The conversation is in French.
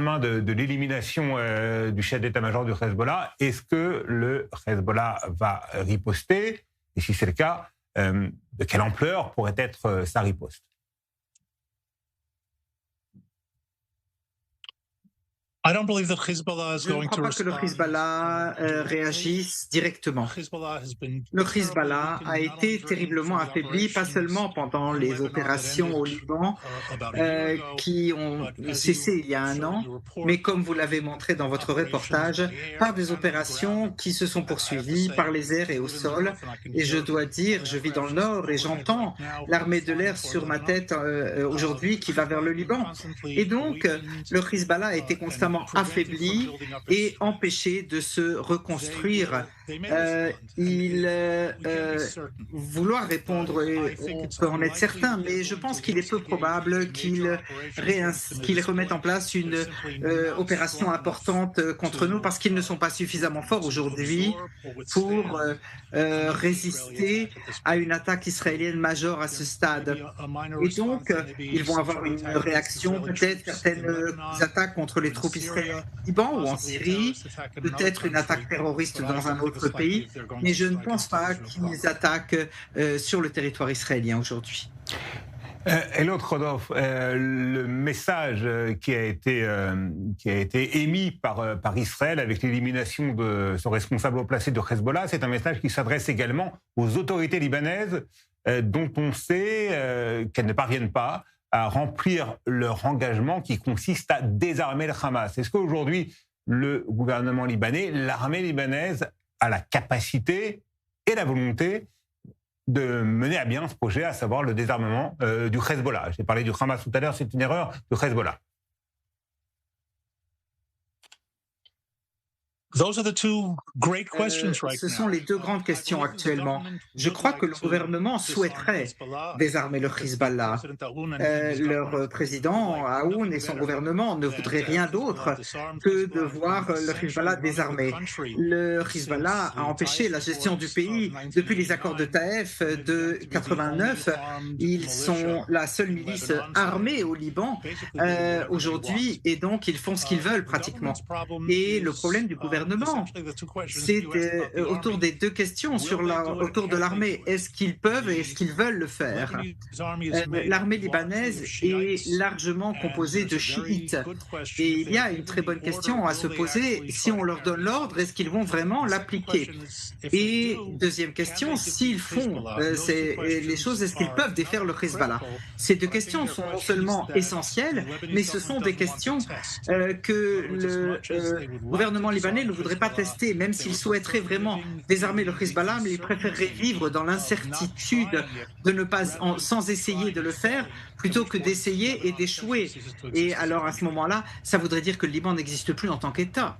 lendemain de l'élimination du chef d'état-major du Hezbollah, est-ce que le Hezbollah va riposter? Et si c'est le cas, de quelle ampleur pourrait être sa riposte? Je ne crois pas que le Hezbollah réagisse directement. Le Hezbollah a été terriblement affaibli, pas seulement pendant les opérations au Liban qui ont cessé il y a un an, mais comme vous l'avez montré dans votre reportage, par des opérations qui se sont poursuivies par les airs et au sol. Et je dois dire, je vis dans le nord et j'entends l'armée de l'air sur ma tête aujourd'hui qui va vers le Liban. Et donc, le Hezbollah a été constamment affaibli et empêché de se reconstruire. Vouloir répondre, on peut en être certain, mais je pense qu'il est peu probable qu'il remette en place une opération importante contre nous parce qu'ils ne sont pas suffisamment forts aujourd'hui pour résister à une attaque israélienne majeure à ce stade. Et donc, ils vont avoir une réaction, peut-être certaines attaques contre les troupes israéliennes au Liban ou en Syrie, peut-être une attaque terroriste dans un autre pays, mais je ne pense pas qu'ils attaquent sur le territoire israélien aujourd'hui. Et l'autre, Rodolphe, le message qui a été émis par Israël avec l'élimination de son responsable au placé de Hezbollah, c'est un message qui s'adresse également aux autorités libanaises dont on sait qu'elles ne parviennent pas à remplir leur engagement qui consiste à désarmer le Hamas. Est-ce qu'aujourd'hui, le gouvernement libanais, l'armée libanaise a la capacité et la volonté de mener à bien ce projet, à savoir le désarmement du Hezbollah? J'ai parlé du Hamas tout à l'heure, c'est une erreur, du Hezbollah. Ce sont les deux grandes questions actuellement. Je crois que le gouvernement souhaiterait désarmer le Hezbollah. Leur président, Aoun, et son gouvernement ne voudraient rien d'autre que de voir le Hezbollah désarmé. Le Hezbollah a empêché la gestion du pays depuis les accords de Taïf de 89. Ils sont la seule milice armée au Liban aujourd'hui et donc ils font ce qu'ils veulent pratiquement. Et le problème du gouvernement, c'est autour des deux questions autour de l'armée. Est-ce qu'ils peuvent et est-ce qu'ils veulent le faire? L'armée libanaise est largement composée de chiites. Et il y a une très bonne question à se poser. Si on leur donne l'ordre, est-ce qu'ils vont vraiment l'appliquer? Et deuxième question, s'ils font les choses, est-ce qu'ils peuvent défaire le Hezbollah? Ces deux questions sont non seulement essentielles, mais ce sont des questions que le gouvernement libanais ne voudrait pas tester, même s'il souhaiterait vraiment désarmer le Hezbollah, mais il préférerait vivre dans l'incertitude de ne pas, sans essayer de le faire, plutôt que d'essayer et d'échouer. Et alors à ce moment-là, ça voudrait dire que le Liban n'existe plus en tant qu'État.